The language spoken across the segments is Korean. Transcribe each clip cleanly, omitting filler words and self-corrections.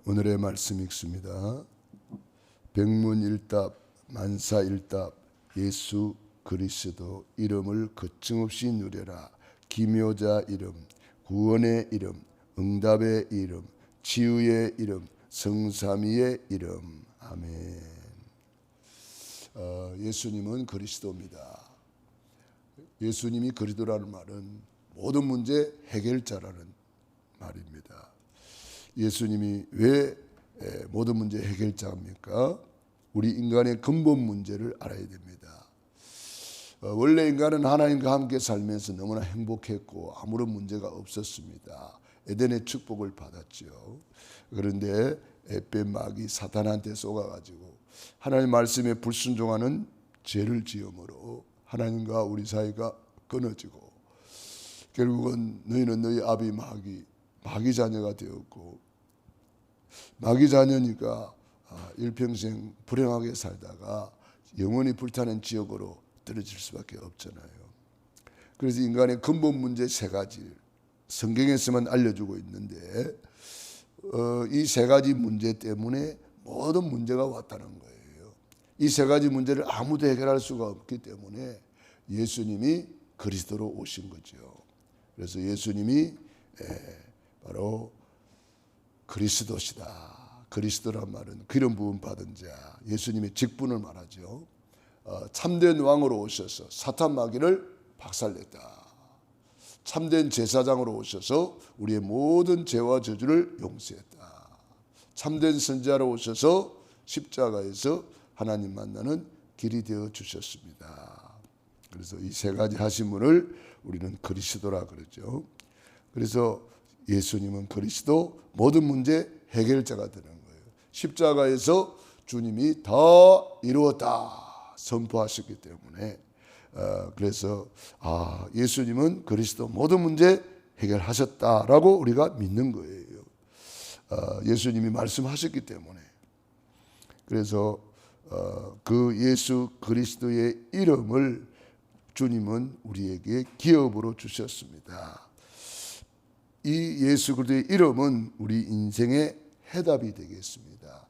오늘의 말씀 읽습니다. 백문일답 만사일답 예수 그리스도 이름을 거침없이 누려라. 기묘자 이름, 구원의 이름, 응답의 이름, 치유의 이름, 성삼위의 이름. 아멘. 예수님은 그리스도입니다. 예수님이 그리스도라는 말은 모든 문제 해결자라는 말입니다. 예수님이 왜 모든 문제 해결자입니까? 우리 인간의 근본 문제를 알아야 됩니다. 원래 인간은 하나님과 함께 살면서 너무나 행복했고 아무런 문제가 없었습니다. 에덴의 축복을 받았죠. 그런데 뱀 마귀 사탄한테 속아가지고 하나님 말씀에 불순종하는 죄를 지음으로 하나님과 우리 사이가 끊어지고 결국은 너희는 너희 아비 마귀 자녀가 되었고, 마귀 자녀니까 일평생 불행하게 살다가 영원히 불타는 지옥으로 떨어질 수밖에 없잖아요. 그래서 인간의 근본 문제 세 가지 성경에서만 알려주고 있는데 이 세 가지 문제 때문에 모든 문제가 왔다는 거예요. 이 세 가지 문제를 아무도 해결할 수가 없기 때문에 예수님이 그리스도로 오신 거죠. 그래서 예수님이 바로 그리스도시다. 그리스도란 말은 기름 부음 받은 자, 예수님의 직분을 말하죠. 참된 왕으로 오셔서 사탄 마귀를 박살냈다. 참된 제사장으로 오셔서 우리의 모든 죄와 저주를 용서했다. 참된 선지자로 오셔서 십자가에서 하나님 만나는 길이 되어 주셨습니다. 그래서 이 세 가지 하신 분을 우리는 그리스도라 그러죠. 그래서 예수님은 그리스도 모든 문제 해결자가 되는 거예요. 십자가에서 주님이 다 이루었다 선포하셨기 때문에 그래서 예수님은 그리스도 모든 문제 해결하셨다라고 우리가 믿는 거예요. 예수님이 말씀하셨기 때문에. 그래서 그 예수 그리스도의 이름을 주님은 우리에게 기업으로 주셨습니다. 이 예수 그리스도의 이름은 우리 인생의 해답이 되겠습니다.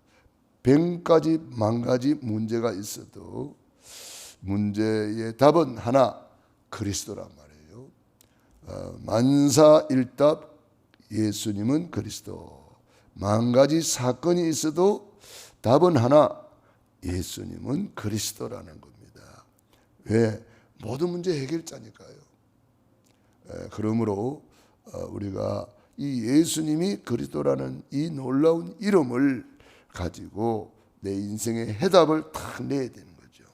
100가지 만가지 문제가 있어도 문제의 답은 하나, 그리스도란 말이에요. 만사일답 예수님은 그리스도. 만가지 사건이 있어도 답은 하나, 예수님은 그리스도라는 겁니다. 왜? 모든 문제 해결자니까요. 그러므로 우리가 이 예수님이 그리스도라는 이 놀라운 이름을 가지고 내 인생의 해답을 딱 내야 되는 거죠.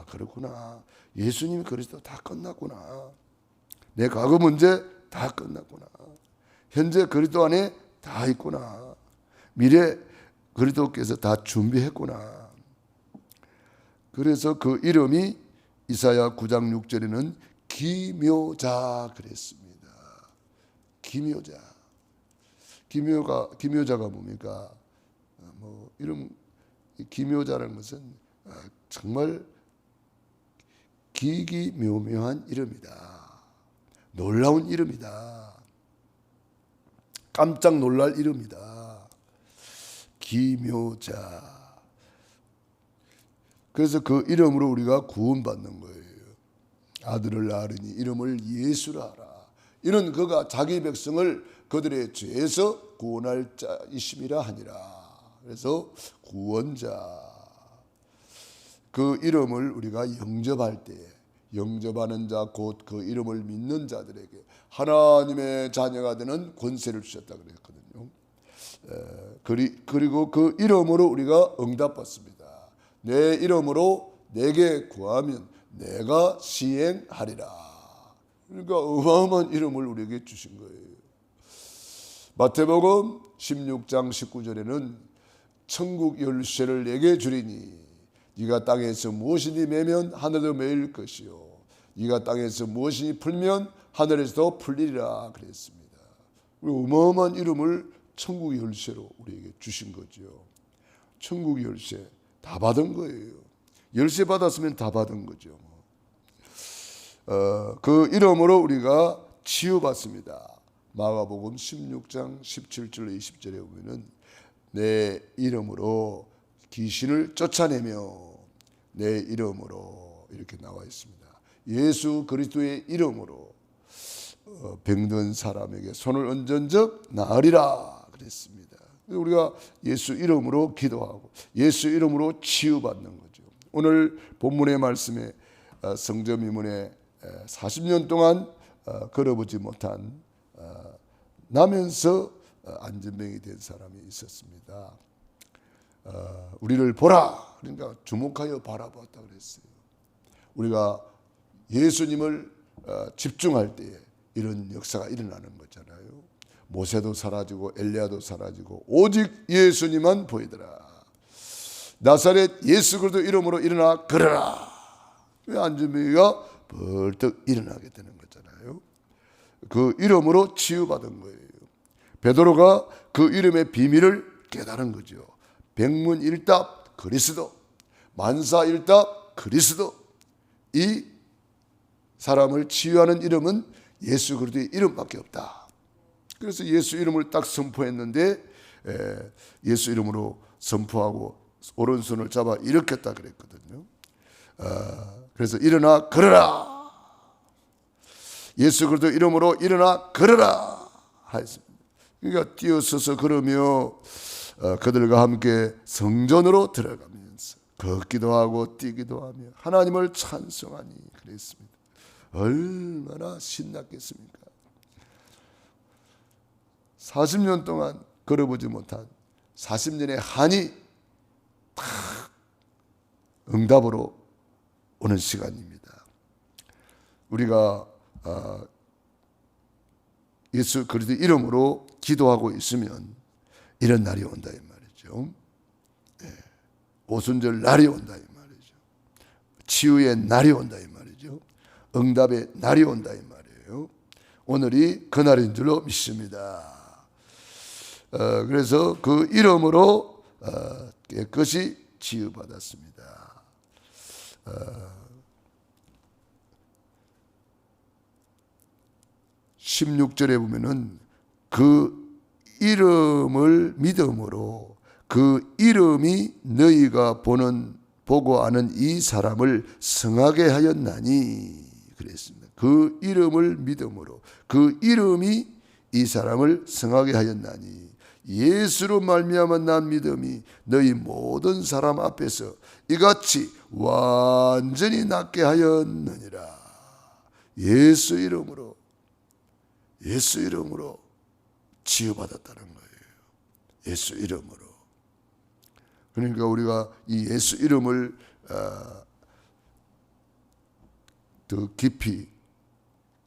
그렇구나. 예수님이 그리스도 다 끝났구나. 내 과거 문제 다 끝났구나. 현재 그리스도 안에 다 있구나. 미래 그리스도께서 다 준비했구나. 그래서 그 이름이 이사야 9장 6절에는 기묘자 그랬습니다. 기묘자. 기묘자가 뭡니까? 이름 기묘자라는 것은 정말 기기묘묘한 이름이다. 놀라운 이름이다. 깜짝 놀랄 이름이다. 기묘자. 그래서 그 이름으로 우리가 구원받는 거예요. 아들을 낳으리니 이름을 예수라 하라. 이는 그가 자기 백성을 그들의 죄에서 구원할 자이심이라 하니라. 그래서 구원자. 그 이름을 우리가 영접할 때에 영접하는 자 곧 그 이름을 믿는 자들에게 하나님의 자녀가 되는 권세를 주셨다 그랬거든요. 그리고 그 이름으로 우리가 응답받습니다. 내 이름으로 내게 구하면 내가 시행하리라. 그러니까 어마어마한 이름을 우리에게 주신 거예요. 마태복음 16장 19절에는 천국 열쇠를 내게 주리니 네가 땅에서 무엇이니 매면 하늘도 매일 것이요 네가 땅에서 무엇이니 풀면 하늘에서도 풀리리라 그랬습니다. 어마어마한 이름을 천국 열쇠로 우리에게 주신 거죠. 천국 열쇠 다 받은 거예요. 열쇠 받았으면 다 받은 거죠. 그 이름으로 우리가 치유받습니다. 마가복음 16장 17절 20절에 보면은 내 이름으로 귀신을 쫓아내며 내 이름으로 이렇게 나와 있습니다. 예수 그리스도의 이름으로 병든 사람에게 손을 얹은 적 나으리라 그랬습니다. 우리가 예수 이름으로 기도하고 예수 이름으로 치유받는 거죠. 오늘 본문의 말씀에 성전 미문에 40년 동안 걸어보지 못한 나면서 안전병이 된 사람이 있었습니다. 우리를 보라, 그러니까 주목하여 바라보았다 그랬어요. 우리가 예수님을 집중할 때에 이런 역사가 일어나는 거잖아요. 모세도 사라지고 엘리야도 사라지고 오직 예수님만 보이더라. 나사렛 예수 그리스도 이름으로 일어나 걸어라. 안전병이가 벌떡 일어나게 되는 거잖아요. 그 이름으로 치유받은 거예요. 베드로가 그 이름의 비밀을 깨달은 거죠. 백문일답 그리스도, 만사일답 그리스도. 이 사람을 치유하는 이름은 예수 그리스도의 이름밖에 없다. 그래서 예수 이름을 딱 선포했는데 예수 이름으로 선포하고 오른손을 잡아 일으켰다 그랬거든요. 그래서 일어나 걸어라. 예수 그리스도 이름으로 일어나 걸어라 하였습니다. 그러니까 뛰어서서 걸으며 그들과 함께 성전으로 들어가면서 걷기도 하고 뛰기도 하며 하나님을 찬송하니 그랬습니다. 얼마나 신났겠습니까? 40년 동안 걸어보지 못한 40년의 한이 탁 응답으로 오는 시간입니다. 우리가 예수 그리스도 이름으로 기도하고 있으면 이런 날이 온다 이 말이죠. 오순절 날이 온다 이 말이죠. 치유의 날이 온다 이 말이죠. 응답의 날이 온다 이 말이에요. 오늘이 그 날인 줄로 믿습니다. 그래서 그 이름으로 깨끗이 치유받았습니다. 16절에 보면은 그 이름을 믿음으로 그 이름이 너희가 보고 아는 이 사람을 성하게 하였나니 그랬습니다. 그 이름을 믿음으로 그 이름이 이 사람을 성하게 하였나니 예수로 말미암아 난 믿음이 너희 모든 사람 앞에서 이같이 완전히 낫게 하였느니라. 예수 이름으로 치유받았다는 거예요. 예수 이름으로. 그러니까 우리가 이 예수 이름을 더 깊이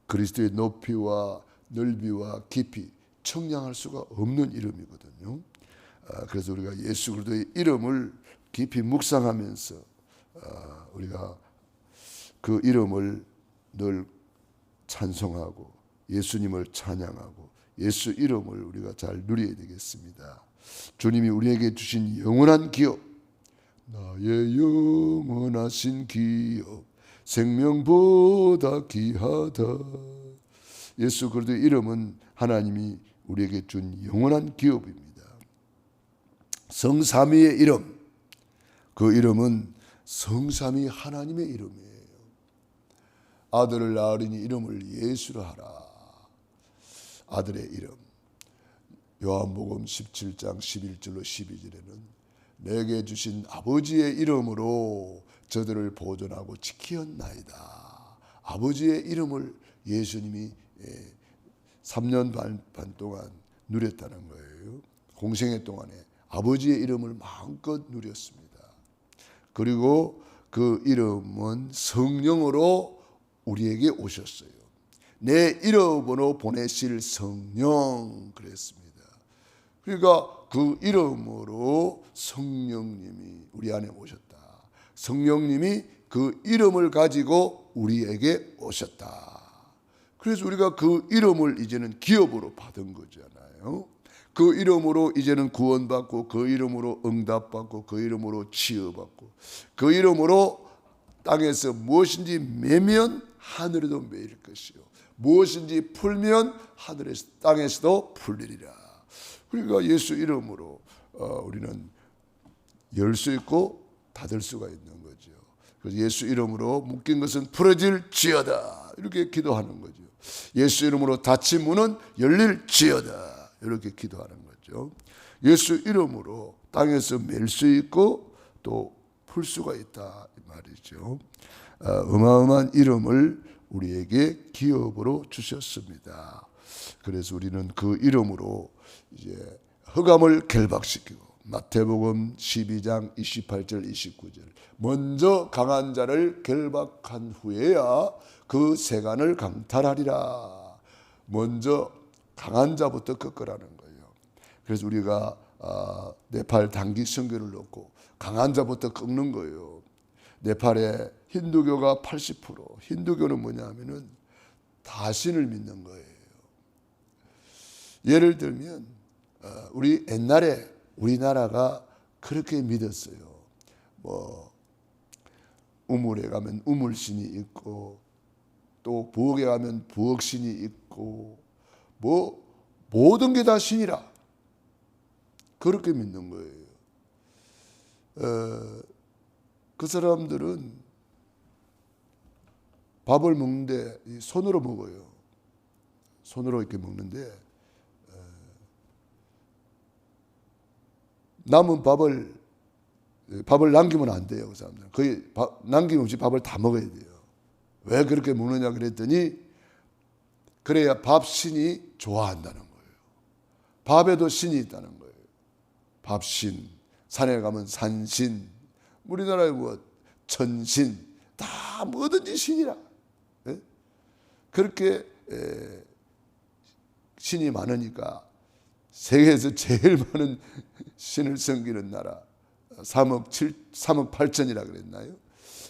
그리스도의 높이와 넓이와 깊이 청량할 수가 없는 이름이거든요. 그래서 우리가 예수 그리스도의 이름을 깊이 묵상하면서 우리가 그 이름을 늘 찬송하고 예수님을 찬양하고 예수 이름을 우리가 잘 누려야 되겠습니다. 주님이 우리에게 주신 영원한 기업, 나의 영원하신 기업, 생명보다 귀하다. 예수 그리스도의 이름은 하나님이 우리에게 준 영원한 기업입니다. 성삼위의 이름, 그 이름은 성삼위 하나님의 이름이에요. 아들을 낳으리니 이름을 예수라 하라. 아들의 이름. 요한복음 17장 11절로 12절에는 내게 주신 아버지의 이름으로 저들을 보존하고 지키었나이다. 아버지의 이름을 예수님이 3년 반 동안 누렸다는 거예요. 공생애 동안에 아버지의 이름을 마음껏 누렸습니다. 그리고 그 이름은 성령으로 우리에게 오셨어요. 내 이름으로 보내실 성령 그랬습니다. 그러니까 그 이름으로 성령님이 우리 안에 오셨다. 성령님이 그 이름을 가지고 우리에게 오셨다. 그래서 우리가 그 이름을 이제는 기업으로 받은 거잖아요. 그 이름으로 이제는 구원받고 그 이름으로 응답받고 그 이름으로 치유받고 그 이름으로 땅에서 무엇인지 매면 하늘에도 매일 것이요 무엇인지 풀면 하늘에서 땅에서도 풀리리라. 그러니까 예수 이름으로 우리는 열 수 있고 닫을 수가 있는 거죠. 그래서 예수 이름으로 묶인 것은 풀어질지어다 이렇게 기도하는 거죠. 예수 이름으로 닫힌 문은 열릴지어다 이렇게 기도하는 거죠. 예수 이름으로 땅에서 맬 수 있고 또 풀 수가 있다 이 말이죠. 어마어마한 이름을 우리에게 기업으로 주셨습니다. 그래서 우리는 그 이름으로 이제 흑암을 결박시키고 마태복음 12장 28절 29절 먼저 강한 자를 결박한 후에야 그 세간을 강탈하리라. 먼저 강한 자부터 꺾으라는 거예요. 그래서 우리가 네팔 단기 선교를 놓고 강한 자부터 꺾는 거예요. 네팔의 힌두교가 80%. 힌두교는 뭐냐면은 다 신을 믿는 거예요. 예를 들면 우리 옛날에 우리나라가 그렇게 믿었어요. 뭐 우물에 가면 우물신이 있고 또 부엌에 가면 부엌신이 있고 뭐 모든 게 다 신이라 그렇게 믿는 거예요. 그 사람들은 밥을 먹는데 손으로 먹어요. 손으로 이렇게 먹는데 남은 밥을 남기면 안 돼요. 그 사람들은 거의 남김없이 밥을 다 먹어야 돼요. 왜 그렇게 먹느냐 그랬더니 그래야 밥 신이 좋아한다는 거예요. 밥에도 신이 있다는 거예요. 밥신, 산에 가면 산신, 우리나라에 뭐 천신, 다 뭐든지 신이라. 예? 그렇게 신이 많으니까 세계에서 제일 많은 신을 섬기는 나라 3억 8천이라 그랬나요?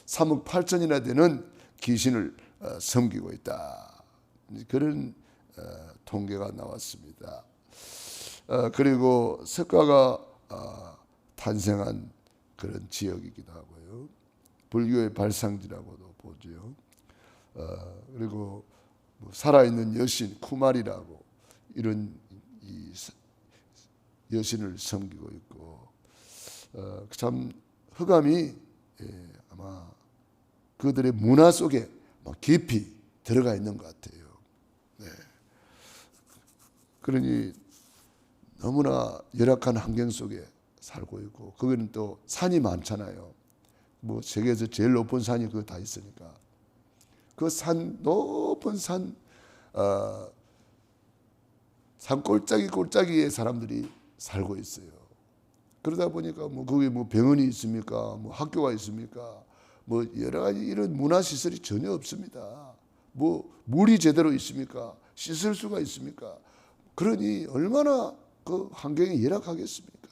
3억 8천이나 되는 귀신을 섬기고 있다. 그런 통계가 나왔습니다. 그리고 석가가 탄생한 그런 지역이기도 하고요. 불교의 발상지라고도 보죠. 그리고 뭐 살아있는 여신 쿠마리라고 이런 이 여신을 섬기고 있고 참 흑암이 아마 그들의 문화 속에 깊이 들어가 있는 것 같아요. 네. 그러니 너무나 열악한 환경 속에 살고 있고 거기는 또 산이 많잖아요. 뭐 세계에서 제일 높은 산이 그거 다 있으니까 그 산 높은 산 꼴짜기에 사람들이 살고 있어요. 그러다 보니까 뭐 거기 뭐 병원이 있습니까? 뭐 학교가 있습니까? 뭐 여러 가지 이런 문화 시설이 전혀 없습니다. 뭐 물이 제대로 있습니까? 씻을 수가 있습니까? 그러니 얼마나 그 환경이 열악하겠습니까?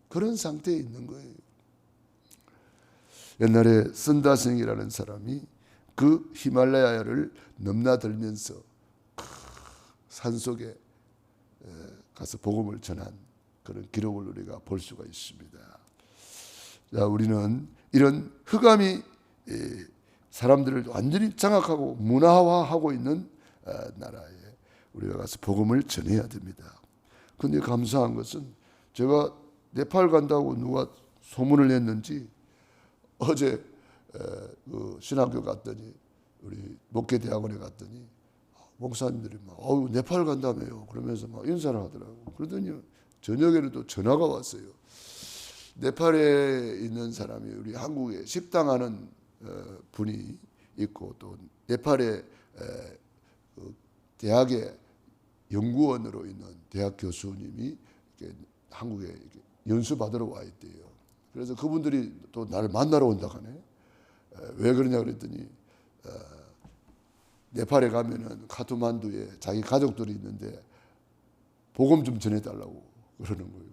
그런 상태에 있는 거예요. 옛날에 선다성이라는 사람이 그 히말라야를 넘나들면서 산속에 가서 복음을 전한 그런 기록을 우리가 볼 수가 있습니다. 자, 우리는 이런 흑암이 사람들을 완전히 장악하고 문화화하고 있는 나라에 우리가 가서 복음을 전해야 됩니다. 그런데 감사한 것은 제가 네팔 간다고 누가 소문을 냈는지 어제 그 신학교 갔더니 우리 목회대학원에 갔더니 목사님들이 막 네팔 간다며요. 그러면서 막 인사를 하더라고. 그러더니 저녁에는 또 전화가 왔어요. 네팔에 있는 사람이 우리 한국에 식당하는 분이 있고 또 네팔에 대학의 연구원으로 있는 대학 교수님이 한국에 연수 받으러 와 있대요. 그래서 그분들이 또 나를 만나러 온다 하네. 왜 그러냐 그랬더니 네팔에 가면은 카트만두에 자기 가족들이 있는데 복음 좀 전해달라고 그러는 거예요.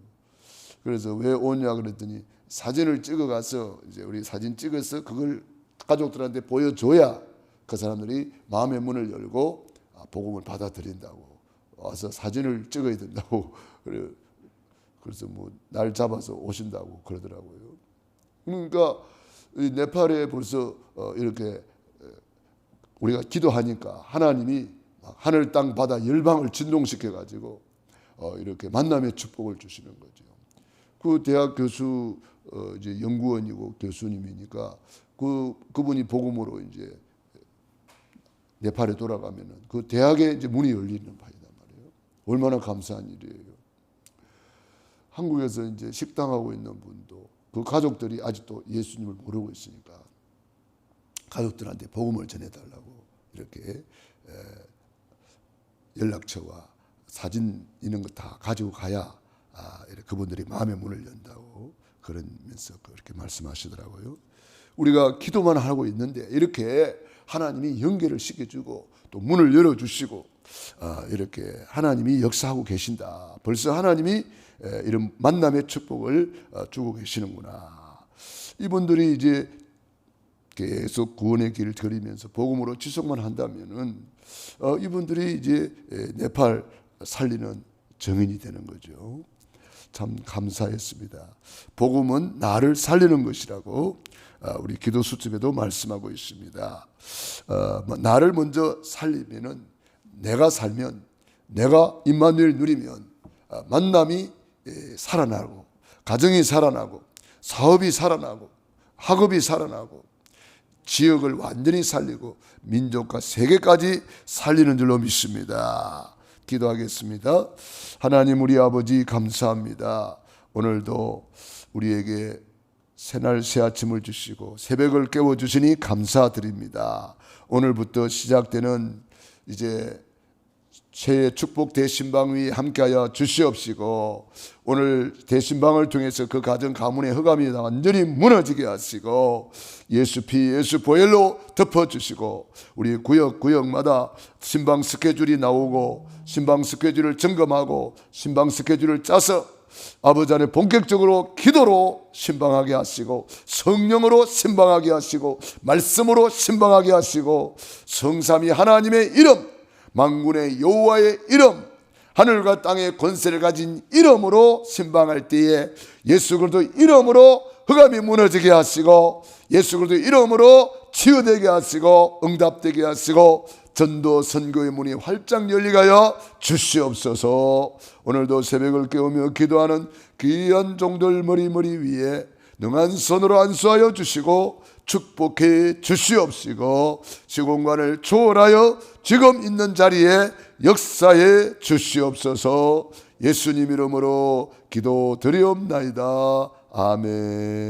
그래서 왜 오냐 그랬더니 사진을 찍어 가서 이제 우리 사진 찍어서 그걸 가족들한테 보여줘야 그 사람들이 마음의 문을 열고 복음을 받아들인다고 와서 사진을 찍어야 된다고 그래서 뭐 날 잡아서 오신다고 그러더라고요. 그러니까 네팔에 벌써 이렇게 우리가 기도하니까 하나님이 하늘 땅 바다 열방을 진동시켜 가지고 이렇게 만남의 축복을 주시는 거죠. 그 대학 교수 이제 연구원이고 교수님이니까 그분이 복음으로 이제 네팔에 돌아가면은 그 대학에 이제 문이 열리는 바이단 말이에요. 얼마나 감사한 일이에요. 한국에서 이제 식당하고 있는 분도 그 가족들이 아직도 예수님을 모르고 있으니까 가족들한테 복음을 전해달라고 이렇게 연락처와 사진 이런 거 다 가지고 가야 이렇게 그분들이 마음의 문을 연다고 그러면서 그렇게 말씀하시더라고요. 우리가 기도만 하고 있는데 이렇게 하나님이 연결을 시켜주고 또 문을 열어주시고 이렇게 하나님이 역사하고 계신다. 벌써 하나님이 이런 만남의 축복을 주고 계시는구나. 이분들이 이제 계속 구원의 길을 걸으면서 복음으로 지속만 한다면은 이분들이 이제 네팔 살리는 정인이 되는 거죠. 참 감사했습니다. 복음은 나를 살리는 것이라고 우리 기도 수첩에도 말씀하고 있습니다. 나를 먼저 살리면은 내가 살면 내가 임마누엘 누리면 만남이 살아나고 가정이 살아나고 사업이 살아나고 학업이 살아나고 지역을 완전히 살리고 민족과 세계까지 살리는 줄로 믿습니다. 기도하겠습니다. 하나님 우리 아버지 감사합니다. 오늘도 우리에게 새날 새아침을 주시고 새벽을 깨워주시니 감사드립니다. 오늘부터 시작되는 이제 새해 축복 대신방 위에 함께하여 주시옵시고 오늘 대신방을 통해서 그 가정 가문의 흑암이 완전히 무너지게 하시고 예수 피 예수 보혈로 덮어주시고 우리 구역마다 신방 스케줄이 나오고 신방 스케줄을 점검하고 신방 스케줄을 짜서 아버지 안에 본격적으로 기도로 신방하게 하시고 성령으로 신방하게 하시고 말씀으로 신방하게 하시고 성삼위 하나님의 이름 만군의 여호와의 이름 하늘과 땅의 권세를 가진 이름으로 신방할 때에 예수 그리스도 이름으로 흑암이 무너지게 하시고 예수 그리스도 이름으로 치유되게 하시고 응답되게 하시고 전도 선교의 문이 활짝 열리게 하여 주시옵소서. 오늘도 새벽을 깨우며 기도하는 귀한 종들 머리 위에 능한 손으로 안수하여 주시고 축복해 주시옵시고 시공간을 초월하여 지금 있는 자리에 역사해 주시옵소서. 예수님 이름으로 기도드리옵나이다. 아멘.